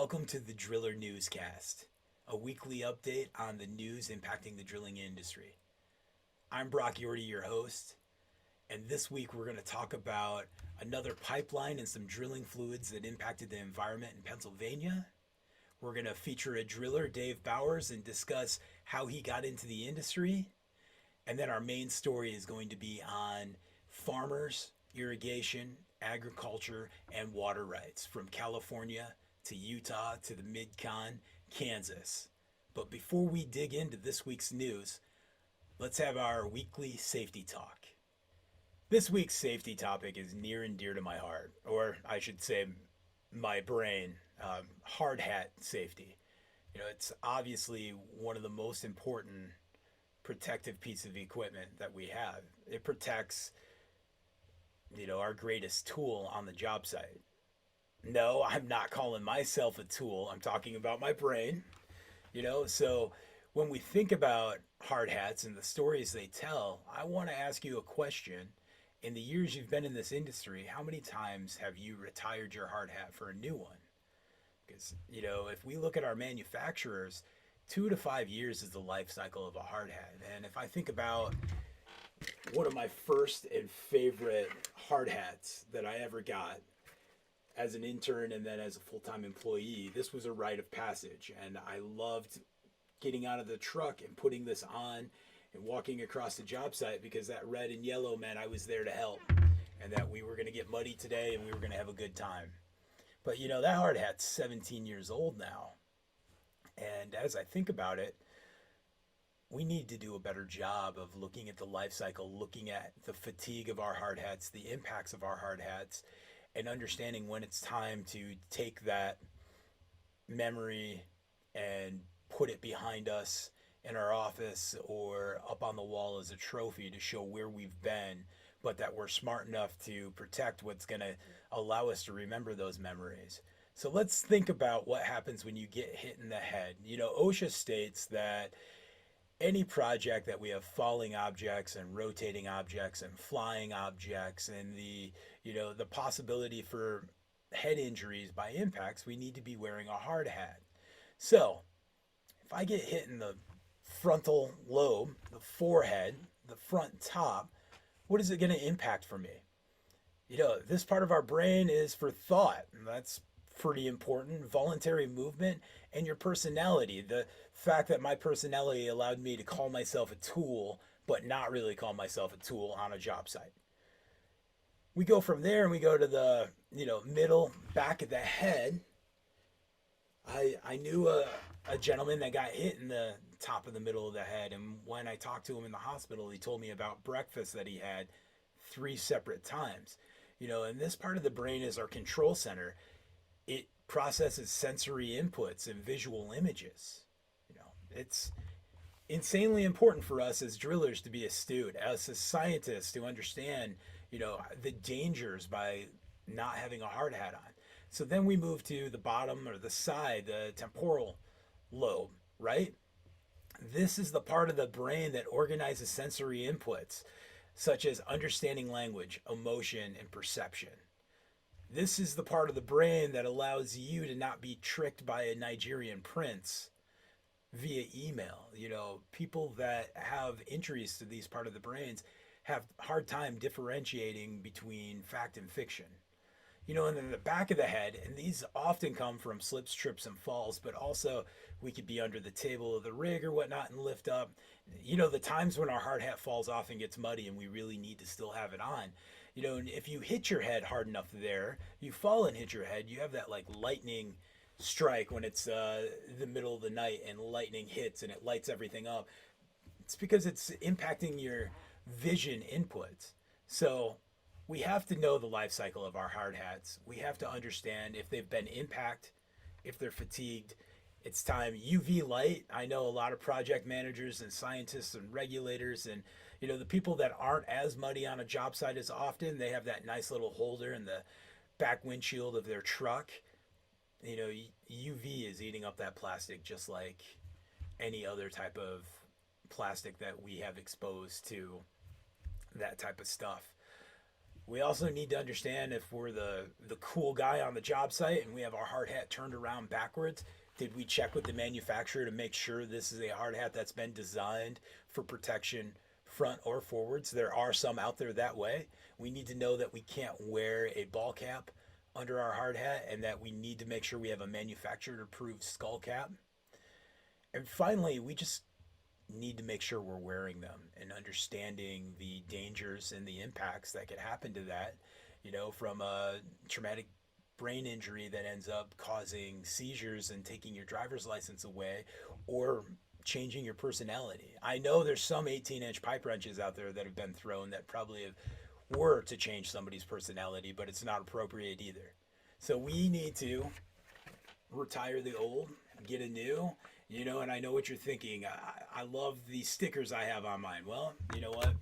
Welcome to the Driller Newscast, a weekly update on the news impacting the drilling industry. I'm Brock Yorty, your host, and this week we're going to talk about another pipeline and some drilling fluids that impacted the environment in Pennsylvania. We're going to feature a driller, Dave Bowers, and discuss how he got into the industry. And then our main story is going to be on farmers, irrigation, agriculture, and water rights from California to Utah to the Mid-Con, Kansas. But before we dig into this week's news, let's have our weekly safety talk. This week's safety topic is near and dear to my heart, or I should say my brain, hard hat safety. It's obviously one of the most important protective piece of equipment that we have. It protects, our greatest tool on the job site. No, I'm not calling myself a tool. I'm talking about my brain. So when we think about hard hats and the stories they tell, I want to ask you a question. In the years you've been in this industry, how many times have you retired your hard hat for a new one? Because, if we look at our manufacturers, 2 to 5 years is the life cycle of a hard hat. And if I think about one of my first and favorite hard hats that I ever got as an intern and then as a full-time employee, this was a rite of passage. And I loved getting out of the truck and putting this on and walking across the job site because that red and yellow meant I was there to help and that we were going to get muddy today and we were going to have a good time. But that hard hat's 17 years old now. And as I think about it, we need to do a better job of looking at the life cycle, looking at the fatigue of our hard hats, the impacts of our hard hats, and understanding when it's time to take that memory and put it behind us in our office or up on the wall as a trophy to show where we've been, but that we're smart enough to protect what's going to allow us to remember those memories. So let's think about what happens when you get hit in the head. OSHA states that any project that we have falling objects and rotating objects and flying objects and the possibility for head injuries by impacts, we need to be wearing a hard hat. So if I get hit in the frontal lobe, the forehead, the front top, what is it going to impact for me? This part of our brain is for thought, and that's pretty important. Voluntary movement and your personality. The fact that my personality allowed me to call myself a tool, but not really call myself a tool on a job site. We go from there and we go to the, middle, back of the head. I knew a gentleman that got hit in the top of the middle of the head. And when I talked to him in the hospital, he told me about breakfast that he had 3 separate times. And this part of the brain is our control center. It processes sensory inputs and visual images. It's insanely important for us as drillers to be astute, as a scientist to understand, the dangers by not having a hard hat on. So then we move to the bottom or the side, the temporal lobe, right? This is the part of the brain that organizes sensory inputs, such as understanding language, emotion, and perception. This is the part of the brain that allows you to not be tricked by a Nigerian prince via email. People that have injuries to these part of the brains have hard time differentiating between fact and fiction. And then the back of the head, and these often come from slips, trips, and falls, but also we could be under the table of the rig or whatnot and lift up. The times when our hard hat falls off and gets muddy and we really need to still have it on. And if you hit your head hard enough there, you fall and hit your head, you have that like lightning strike when it's the middle of the night and lightning hits and it lights everything up. It's because it's impacting your vision inputs. So we have to know the life cycle of our hard hats. We have to understand if they've been impacted, if they're fatigued. It's time. UV light. I know a lot of project managers and scientists and regulators and the people that aren't as muddy on a job site as often, they have that nice little holder in the back windshield of their truck. UV is eating up that plastic just like any other type of plastic that we have exposed to that type of stuff. We also need to understand if we're the cool guy on the job site and we have our hard hat turned around backwards. Did we check with the manufacturer to make sure this is a hard hat that's been designed for protection front or forwards? There are some out there that way. We need to know that we can't wear a ball cap under our hard hat and that we need to make sure we have a manufacturer approved skull cap. And finally, we just need to make sure we're wearing them and understanding the dangers and the impacts that could happen to that, from a traumatic brain injury that ends up causing seizures and taking your driver's license away or changing your personality. I know there's some 18-inch pipe wrenches out there that have been thrown that probably were to change somebody's personality, but it's not appropriate either. So we need to retire the old, get a new, and I know what you're thinking. I love the stickers I have on mine. Well, you know what?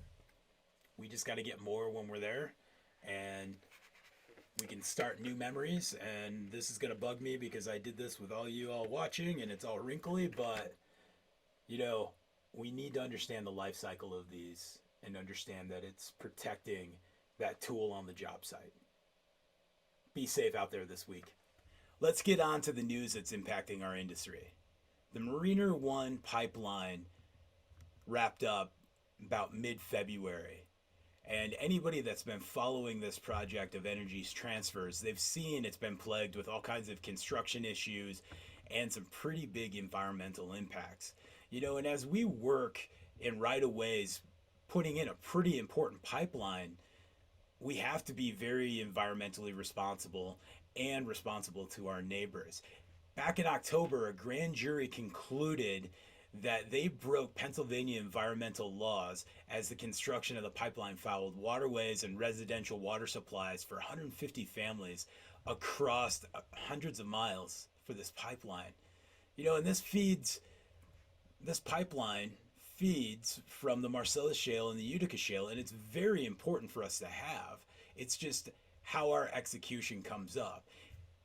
We just got to get more when we're there, and we can start new memories. And this is going to bug me because I did this with all you all watching, and it's all wrinkly, but, we need to understand the life cycle of these and understand that it's protecting that tool on the job site. Be safe out there this week. Let's get on to the news that's impacting our industry. The Mariner 1 pipeline wrapped up about mid-February. And anybody that's been following this project of Energy's transfers, they've seen it's been plagued with all kinds of construction issues and some pretty big environmental impacts. And as we work in right-of-ways, putting in a pretty important pipeline, we have to be very environmentally responsible and responsible to our neighbors. Back in October, a grand jury concluded that they broke Pennsylvania environmental laws as the construction of the pipeline fouled waterways and residential water supplies for 150 families across hundreds of miles for this pipeline. And this pipeline feeds from the Marcellus Shale and the Utica Shale, and it's very important for us to have. It's just how our execution comes up.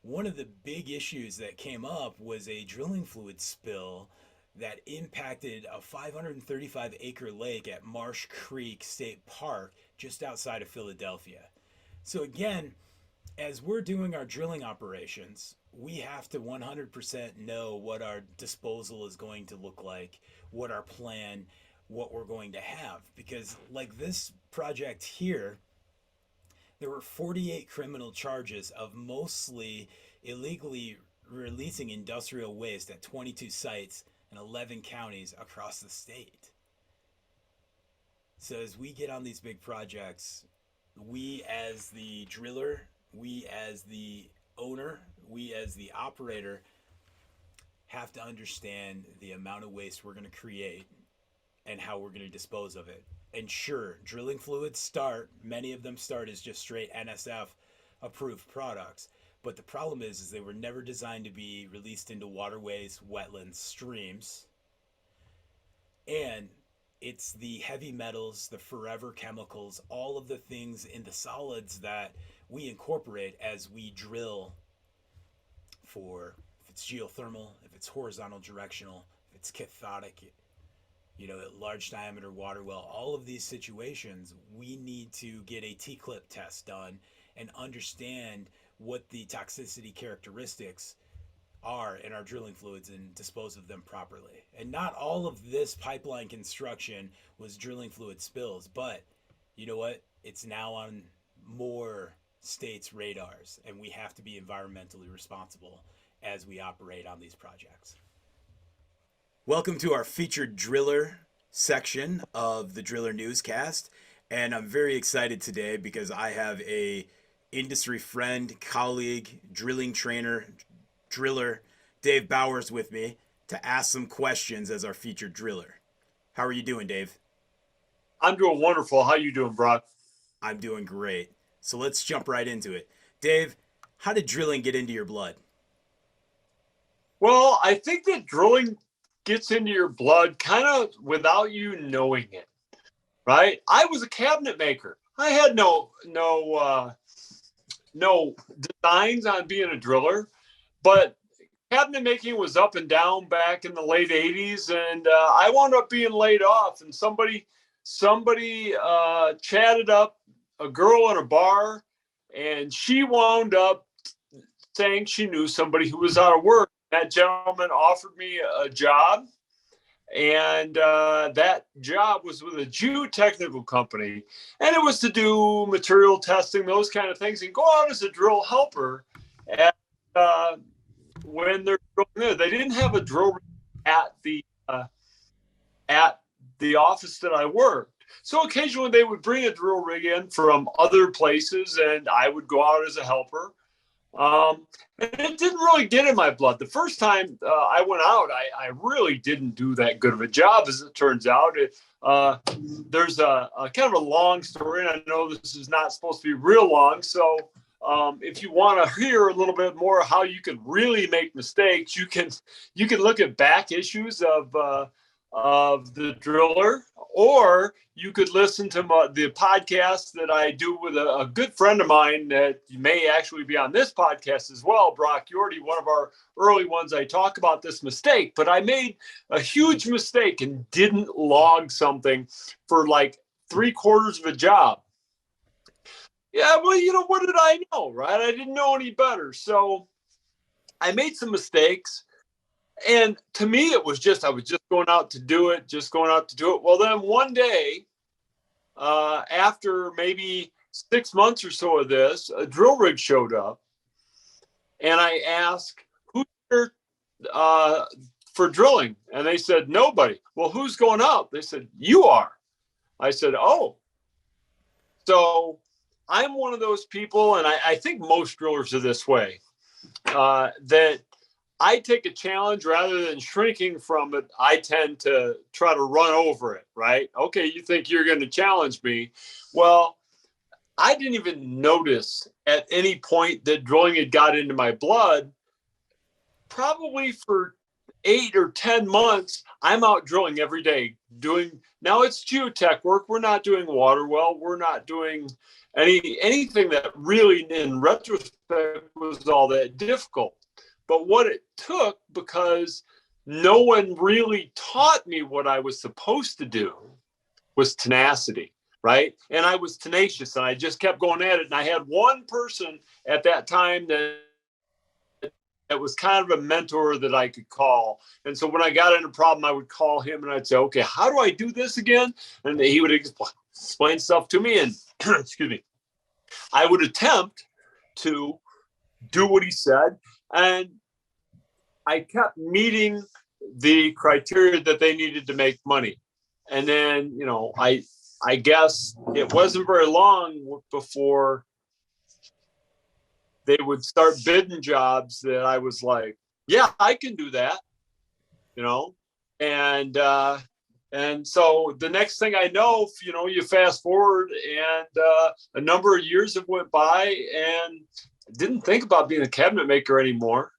One of the big issues that came up was a drilling fluid spill that impacted a 535-acre lake at Marsh Creek State Park just outside of Philadelphia. So again, as we're doing our drilling operations, we have to 100% know what our disposal is going to look like, what our plan, what we're going to have. Because like this project here, there were 48 criminal charges of mostly illegally releasing industrial waste at 22 sites in 11 counties across the state. So as we get on these big projects, we as the driller, we as the owner, we as the operator have to understand the amount of waste we're going to create and how we're going to dispose of it. And sure, drilling fluids many of them start as just straight NSF approved products. But the problem is they were never designed to be released into waterways, wetlands, streams. And it's the heavy metals, the forever chemicals, all of the things in the solids that we incorporate as we drill for, if it's geothermal, if it's horizontal directional, if it's cathodic, at large diameter water well, all of these situations, we need to get a T-clip test done and understand what the toxicity characteristics are in our drilling fluids and dispose of them properly. And not all of this pipeline construction was drilling fluid spills, but you know what? It's now on more states' radars, and we have to be environmentally responsible as we operate on these projects. Welcome to our featured driller section of the Driller Newscast, and I'm very excited today because I have a industry friend, colleague, drilling trainer, driller, Dave Bowers with me to ask some questions as our featured driller. How are you doing, Dave? I'm doing wonderful. How you doing, Brock? I'm doing great. So let's jump right into it. Dave, how did drilling get into your blood? Well, I think that drilling gets into your blood kind of without you knowing it, right? I was a cabinet maker. I had no designs on being a driller, but cabinet making was up and down back in the late 80s, and I wound up being laid off, and somebody chatted up a girl in a bar, and she wound up saying she knew somebody who was out of work. That gentleman offered me a job, and that job was with a geotechnical company, and it was to do material testing, those kind of things, and go out as a drill helper. And when they're drilling there, they didn't have a drill rig at the office that I worked. So occasionally they would bring a drill rig in from other places, and I would go out as a helper. And it didn't really get in my blood. The first time I went out, I really didn't do that good of a job, as it turns out. There's a kind of a long story, and I know this is not supposed to be real long. So if you want to hear a little bit more how you can really make mistakes, you can look at back issues of the Driller, or you could listen to the podcast that I do with a good friend of mine that may actually be on this podcast as well, Brock Yorty, one of our early ones. I talk about this mistake, but I made a huge mistake and didn't log something for like 3/4 of a job. Yeah, well, what did I know, right? I didn't know any better. So I made some mistakes. And to me, it was I was just going out to do it. Well, then one day, after maybe 6 months or so of this, a drill rig showed up, and I asked, who's here for drilling? And they said, nobody. Well, who's going out? They said, you are. I said, oh. So I'm one of those people, and I think most drillers are this way, that I take a challenge rather than shrinking from it. I tend to try to run over it, right? Okay, you think you're going to challenge me. Well, I didn't even notice at any point that drilling had got into my blood. Probably for 8 or 10 months, I'm out drilling every day now it's geotech work. We're not doing water well. We're not doing anything that really in retrospect was all that difficult. But what it took, because no one really taught me what I was supposed to do, was tenacity, right? And I was tenacious, and I just kept going at it. And I had one person at that time that was kind of a mentor that I could call. And so when I got in a problem, I would call him and I'd say, okay, how do I do this again? And he would explain stuff to me. And excuse me, I would attempt to do what he said. And I kept meeting the criteria that they needed to make money. And then, I guess it wasn't very long before they would start bidding jobs that I was like, yeah, I can do that, and so the next thing I know, you fast forward, and a number of years have went by, and I didn't think about being a cabinet maker anymore,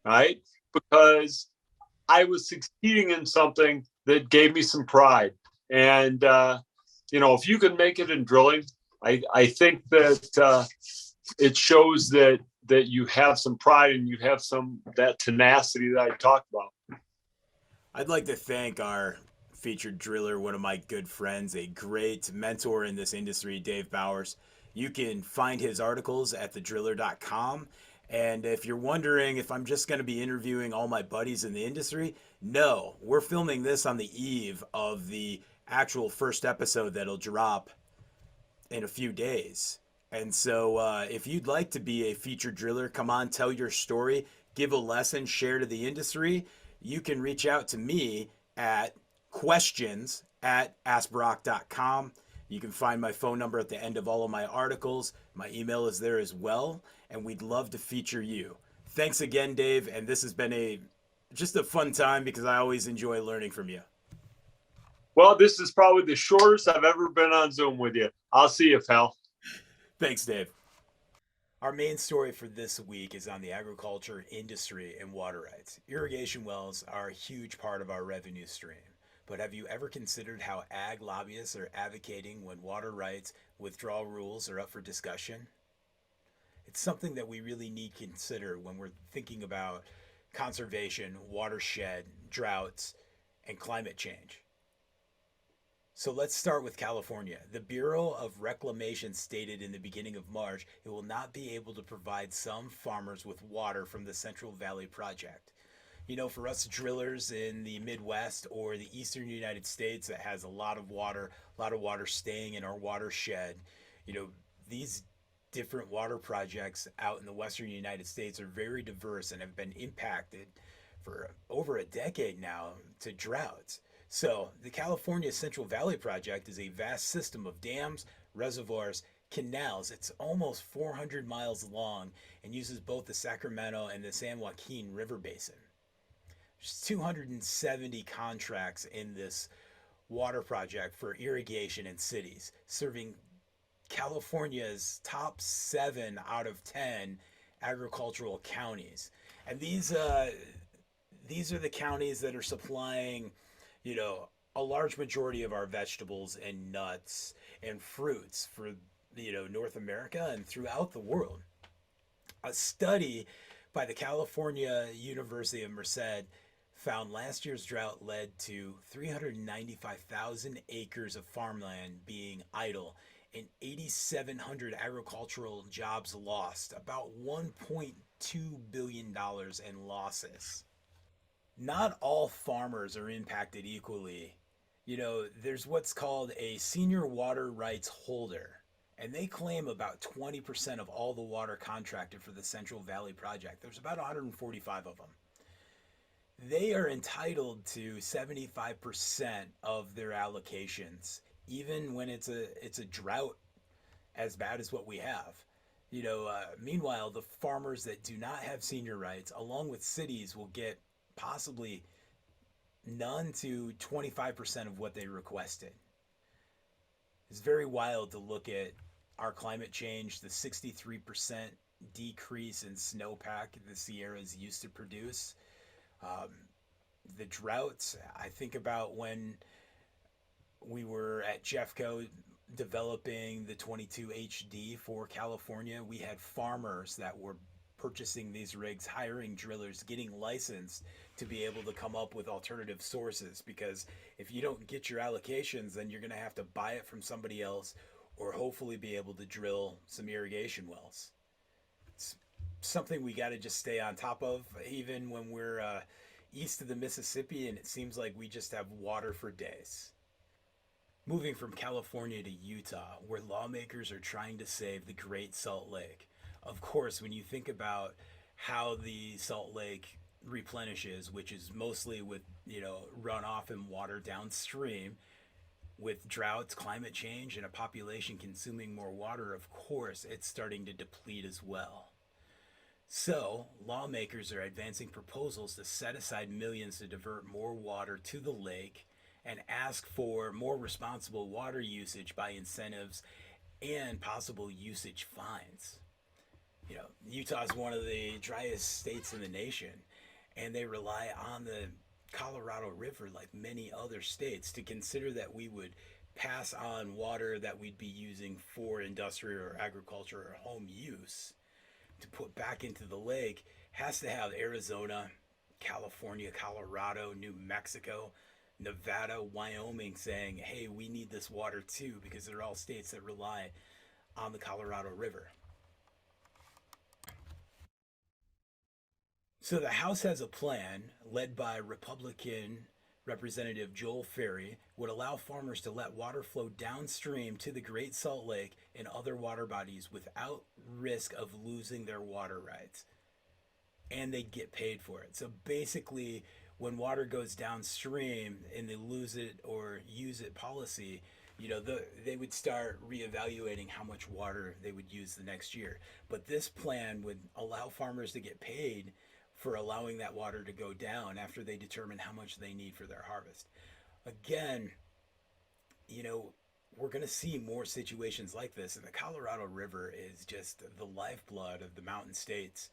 right? Because I was succeeding in something that gave me some pride. And, if you can make it in drilling, I think that it shows that you have some pride and you have that tenacity that I talked about. I'd like to thank our featured driller, one of my good friends, a great mentor in this industry, Dave Bowers. You can find his articles at thedriller.com. And if you're wondering if I'm just going to be interviewing all my buddies in the industry, no, we're filming this on the eve of the actual first episode that'll drop in a few days. And so if you'd like to be a featured driller, come on, tell your story, give a lesson, share to the industry, you can reach out to me at questions@askbrock.com. You can find my phone number at the end of all of my articles. My email is there as well, and we'd love to feature you. Thanks again, Dave, and this has been just a fun time because I always enjoy learning from you. Well, this is probably the shortest I've ever been on Zoom with you. I'll see you, pal. Thanks, Dave. Our main story for this week is on the agriculture industry and water rights. Irrigation wells are a huge part of our revenue stream. But have you ever considered how ag lobbyists are advocating when water rights withdrawal rules are up for discussion? It's something that we really need to consider when we're thinking about conservation, watershed, droughts, and climate change. So let's start with California. The Bureau of Reclamation stated in the beginning of March it will not be able to provide some farmers with water from the Central Valley Project. You know, for us drillers in the Midwest or the eastern United States that has a lot of water staying in our watershed, you know, these different water projects out in the western United States are very diverse and have been impacted for over a decade now to droughts. So, the California Central Valley Project is a vast system of dams, reservoirs, canals. It's almost 400 miles long and uses both the Sacramento and the San Joaquin River Basin. There's 270 contracts in this water project for irrigation in cities, serving California's top 7 out of 10 agricultural counties. And these are the counties that are supplying, you know, a large majority of our vegetables and nuts and fruits for, North America and throughout the world. A study by the California University of Merced found last year's drought led to 395,000 acres of farmland being idle and 8,700 agricultural jobs lost, about $1.2 billion dollars in losses. Not all farmers are impacted equally. You know, there's what's called a senior water rights holder, and they claim about 20% of all the water contracted for the Central Valley Project. There's about 145 of them. They are entitled to 75% of their allocations, even when it's a drought as bad as what we have. Meanwhile, the farmers that do not have senior rights, along with cities, will get possibly none to 25% of what they requested. It's very wild to look at our climate change, the 63% decrease in snowpack the Sierras used to produce. Um, the droughts, I think about when we were at Jeffco developing the 22 HD for California, we had farmers that were purchasing these rigs, hiring drillers, getting licensed to be able to come up with alternative sources. Because if you don't get your allocations, then you're going to have to buy it from somebody else or hopefully be able to drill some irrigation wells. It's something we got to just stay on top of, even when we're east of the Mississippi and it seems like we just have water for days. Moving from California to Utah, where lawmakers are trying to save the Great Salt Lake. Of course, when you think about how the Salt Lake replenishes, which is mostly with, runoff and water downstream, with droughts, climate change, and a population consuming more water, of course, it's starting to deplete as well. So, lawmakers are advancing proposals to set aside millions to divert more water to the lake and ask for more responsible water usage by incentives and possible usage fines. Utah is one of the driest states in the nation, and they rely on the Colorado River, like many other states, to consider that we would pass on water that we'd be using for industrial or agriculture or home use to put back into the lake has to have Arizona, California, Colorado, New Mexico, Nevada, Wyoming saying, hey, we need this water too, because they're all states that rely on the Colorado River. So the House has a plan led by Republican Representative Joel Ferry would allow farmers to let water flow downstream to the Great Salt Lake and other water bodies without risk of losing their water rights. And they'd get paid for it. So basically, when water goes downstream and they lose it or use it policy, they would start reevaluating how much water they would use the next year. But this plan would allow farmers to get paid for allowing that water to go down after they determine how much they need for their harvest. Again, we're going to see more situations like this, and the Colorado River is just the lifeblood of the mountain states.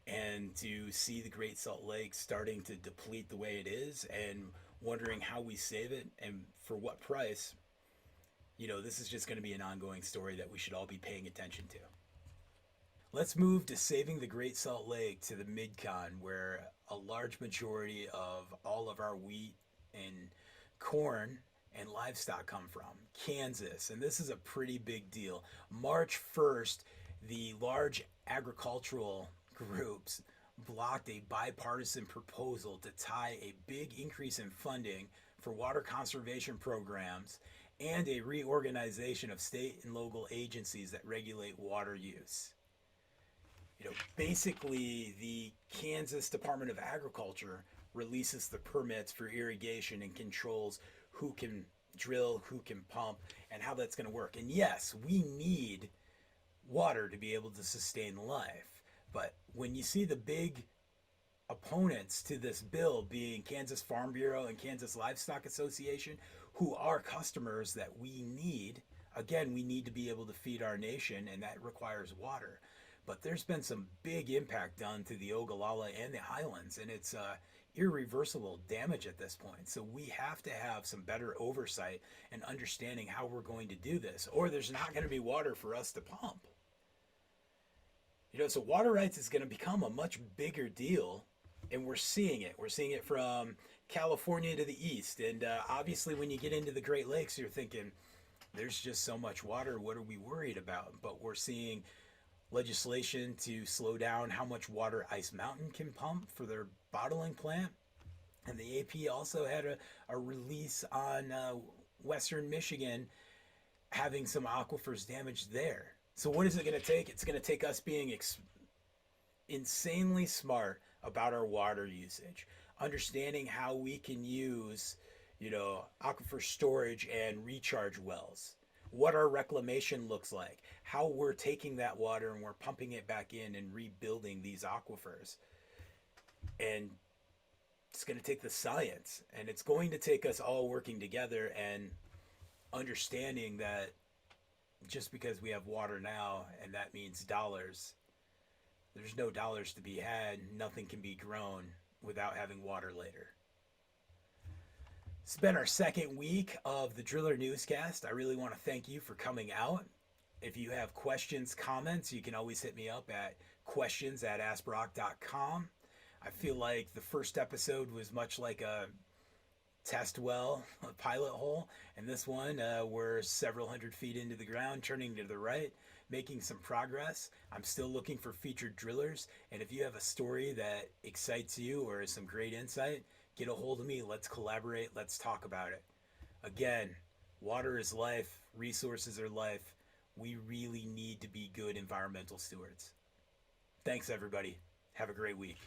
And to see the Great Salt Lake starting to deplete the way it is and wondering how we save it and for what price, this is just going to be an ongoing story that we should all be paying attention to. Let's move to saving the Great Salt Lake to the Mid-Con, where a large majority of all of our wheat and corn and livestock come from? Kansas. And this is a pretty big deal. March 1st, the large agricultural groups blocked a bipartisan proposal to tie a big increase in funding for water conservation programs and a reorganization of state and local agencies that regulate water use. Basically, the Kansas Department of Agriculture releases the permits for irrigation and controls who can drill, who can pump, and how that's going to work. And yes, we need water to be able to sustain life. But when you see the big opponents to this bill being Kansas Farm Bureau and Kansas Livestock Association, who are customers that we need, again, we need to be able to feed our nation, and that requires water. But there's been some big impact done to the Ogallala and the Highlands, and it's irreversible damage at this point. So we have to have some better oversight and understanding how we're going to do this, or there's not going to be water for us to pump. So water rights is going to become a much bigger deal, and we're seeing it. We're seeing it from California to the east, and obviously when you get into the Great Lakes, you're thinking, there's just so much water, what are we worried about? But we're seeing legislation to slow down how much water Ice Mountain can pump for their bottling plant. And the AP also had a release on Western Michigan having some aquifers damaged there. So what is it going to take? It's going to take us being insanely smart about our water usage, understanding how we can use, aquifer storage and recharge wells, what our reclamation looks like, how we're taking that water and we're pumping it back in and rebuilding these aquifers. And it's going to take the science, and it's going to take us all working together and understanding that just because we have water now and that means dollars, there's no dollars to be had. Nothing can be grown without having water later. It's been our second week of the Driller Newscast. I really want to thank you for coming out. If you have questions, comments, you can always hit me up at questions@askbrock.com. I feel like the first episode was much like a test well, a pilot hole, and this one we're several hundred feet into the ground, turning to the right, making some progress. I'm still looking for featured drillers, and if you have a story that excites you or is some great insight, get a hold of me. Let's collaborate. Let's talk about it. Again, water is life. Resources are life. We really need to be good environmental stewards. Thanks, everybody. Have a great week.